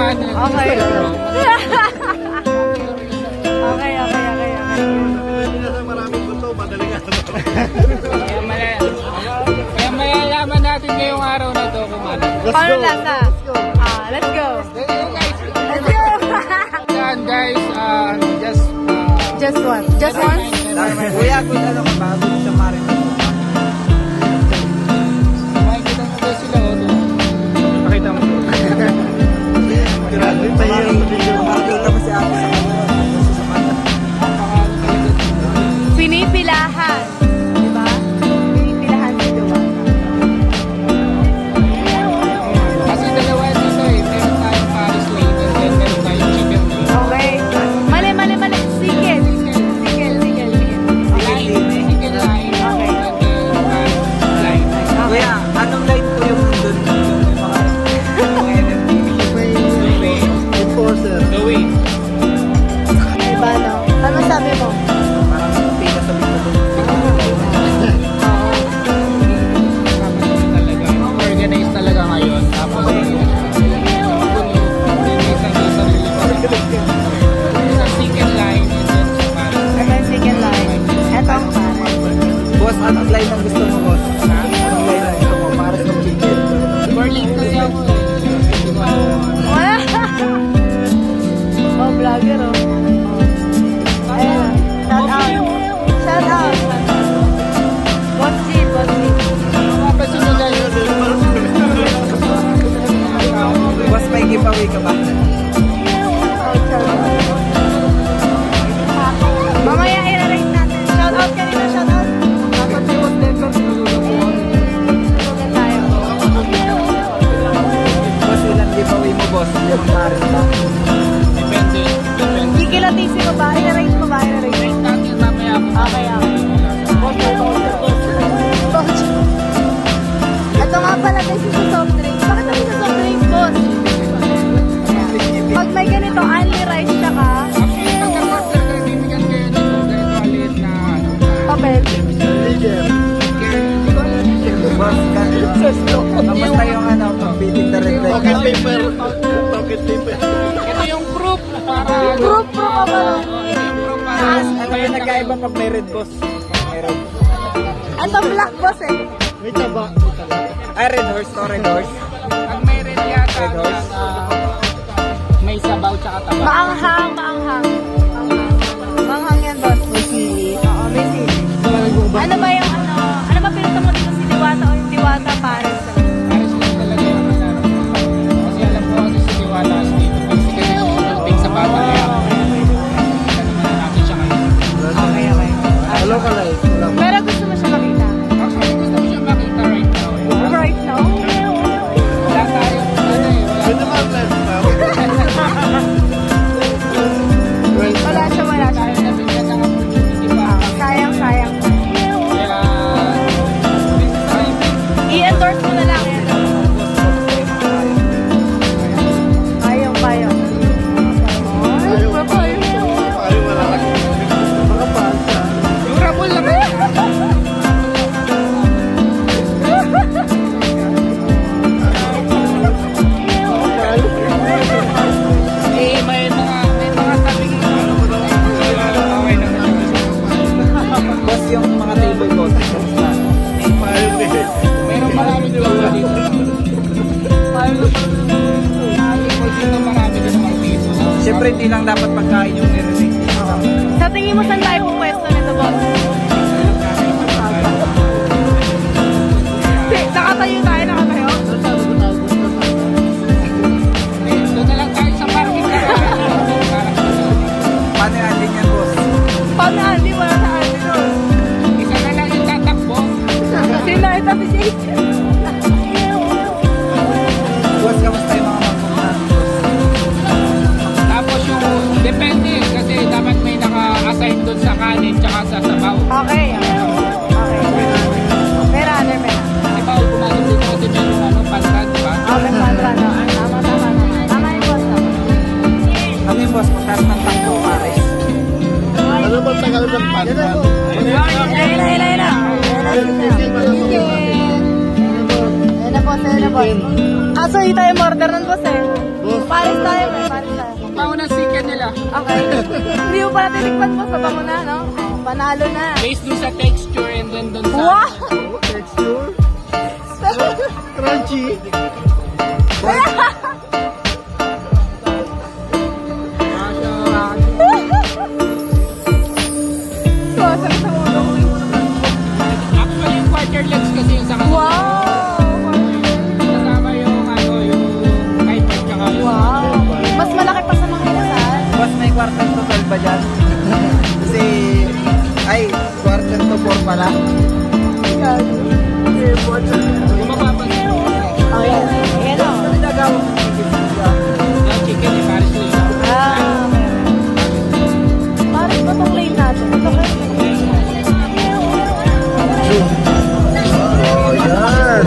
samahan niyo. Okay. Okay. Hindi na sa maraming gusto, madaling ano. Kaya malalaman natin ngayong araw na to kung ano. Paano lasa? Let's go. Let's go. Yan guys, Just one. Just one? Kuya, kung ano ka bago sa marin. makikita mo guys sila o doon. Pakita mo. Grabe, tayo. Makikita mo si ate sa mata. Pinipilahan. Diba? Pinipilahan si Duwata. Kasi dalawa dito eh. Meron tayong Paris Lane and then meron tayong Chicken Lane. Okay. Mali. Sikil. Chicken Line. Okay. And then Paris Line. Kuya, anong line po yung nandun? Yung mga NFT? Enforcer. The way. Diba, no? Ano sabi mo? Parang pila sa bito doon. Organize talaga ngayon. Tapos sa Chicken Line and then sa Paris. Ito yung second line. Ito ang parang. Boss, anong line ang gusto mo, boss? Anong line ang gusto mo? Para sa chicken. Berlin kasi ako eh. Wala! Oh, vlogger, oh. Ayan. Shout out. Boss G. Mapapansin nyo guys. Boss, may giveaway ka ba? Mamaya i-rate natin. Shout out kanina, shout out. Dapat si Boss Denver sinululukuhan. Sugan tayo. Boss, ilang giveaway mo, boss? Yung marin ba? Depende. Kikilatisi mo ba? I-rate mo ba? Rate natin mamaya ako. Okay. Ito nga pala guys yung soft drinks. Bakit naman sa soft drinks, boss? Pag may ganito, only rice siya ka. Actually, pagka-quarter ka, bibigyan kayo nito. Ganito aliit na ano. Papel. Boss, kamusta yung ano, pag-beating the red light? Pocket paper. Pocket paper. Ito yung proof para... Group ka ba? Proof para... Ano yung nagkaiba pag may red, boss? May red. Ito black, boss eh. May taba. Ay, red horse to, red horse. Pag may red yata, Red horse? may sabaw tsaka taba. Maanghang. Maanghang yan, boss. May sili. Oo, may sili. Ano ba yung ano? Ano ba pinuto mo dito si Diwata o yung Diwata Paris? Paris lang talaga yung manarap. Kasi alam ko kasi si Diwata dito. Basically, shooting sa bata kaya. Kanina natin siya ngayon. Okay. Hello ka like. Pero gusto mo siya makita? Actually, gusto ko siya makita right now. Right now? Wala tayong ano eh. Pwede ba left now? Wala siya. Tayo nabigyan ng opportunity pa. Sayang. Kaya, I-endorse mo na lang yan. Payong. Ay, papayong. Ayaw wala lang. Makapal siya. durable naman. May mga tabing okay naman. Boss, yung mga table, boss. Kamusta? Ayaw eh. Meron maraming lupa dito. Marami din mga piso. Siyempre, hindi lang dapat pagkain yung nirinig. Sa tingin mo saan tayo pupwesto nito, boss? Nakatayo tayo. Doon na lang tayo sa parking. Paano yung andin yan, boss? Paano Andy? Wala sa Andy doon. Isa na lang yung tatakbo. Sino ito si Jake? Boss, kamusta yung mga mangkong natin, boss? Tapos yung depende kasi dapat may naka-assign doon sa kanin tsaka sa sabaw. Okay. May runner. Di ba gumagod dito kasi meron pantan, di ba? May pantra na. Tama yung boss. Ano yung boss? Magkas ng tangko, pares. Ano ba tagal ng pantan? Ayun na. Ayun na, boss. Kaso hindi tayo order ng boss eh. Boss. Paris tayo. Okay. Hindi mo pala tinikman mo sa bango na, no? Panalo na. Based dun sa texture and then dun sa... Wow! Texture. Crunchy. So, sabi sa ulo ko. Actually, yung quarter legs kasi yung sa kanila. Wow! Kasama yung ano, yung hyper tsaka yung... Wow! Mas malaki pa sa mga inasal. Boss, may quarter to 12 ba dyan? Kasi, ay, quarter to 4 pala. Kung mapapansin mo, Oh, yan. Ayan o. Ano nagawa mo? yung chicken ni Paris Lee. Ah, Paris ba itong lane natin? Ito kayo. Oh, yan.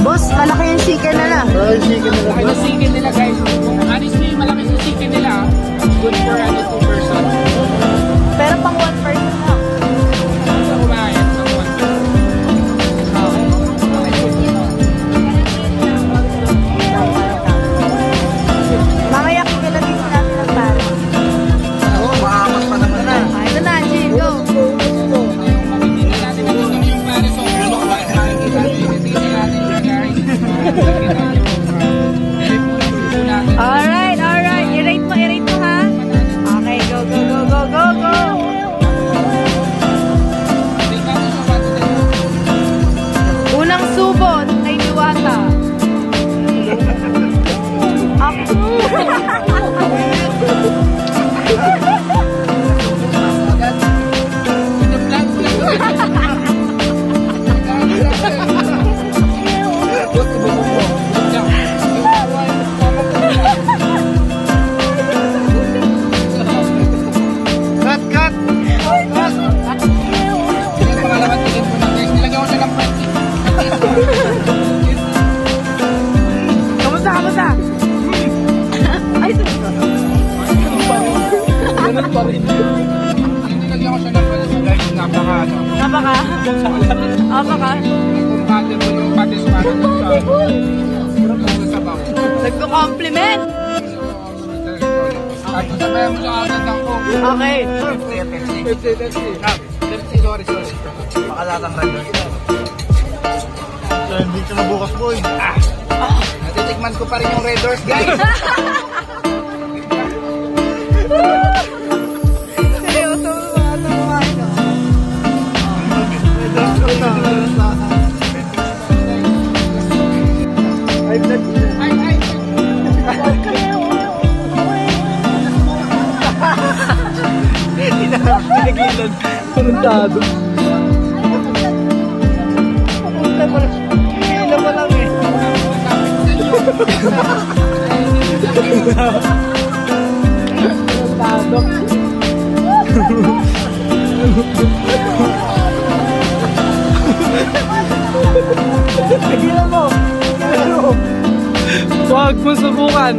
Boss, malaki yung chicken na na. Fried chicken na Laki lang. ng chicken nila guys. Honestly, malaki yung chicken nila. Good for ano, 2 person. Pero pang 1 person na. Sa kumain, sa 1 person. Mamaya kikilatin natin ang Paris. Oo, maamat pa naman na. Ah, ito na, Jin. Go. Hindi natin nakikita yung Paris. So, ano, makikita natin yung guys. Alright. I-rate mo ha. Okay, go. Unang subot kay Diwata. Ako. Cut! Kamusta? Ay, Ganun pa rin. Nilagyan ko siya ng patis guys. Napaka. Compatible yung patis para dun sa sabaw. nagko-compliment. At sabayan mo siya agad ng coke. Okay. Pepsi, sorry. Makalatang red doon. Hindi ka na bukas, boy. Natitikman ko pa rin yung Red Doors guys. Seryoso, mga kumain ko. Pinagilan. Puruntado. Hila pa lang eh. Nagilan mo. Huwag mo subukan.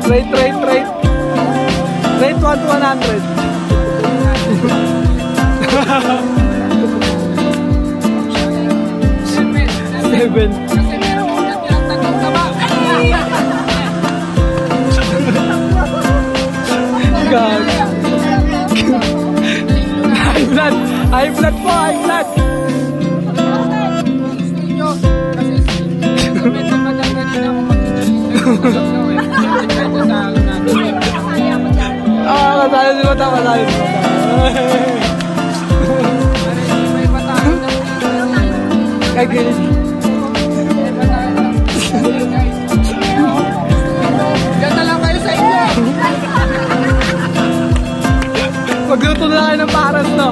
Rate. Rate 1 to 100. 7. Kasi meron ko na tinatagong taba. God. High blood. High blood po. High blood. Gusto nyo, kasi medyo maganda rin ako mag-i-i-i. Ah, kasali si Mata. May patalo na Kagilid. ganda lang kayo sa inyo. Magluto na kayo ng paras, no?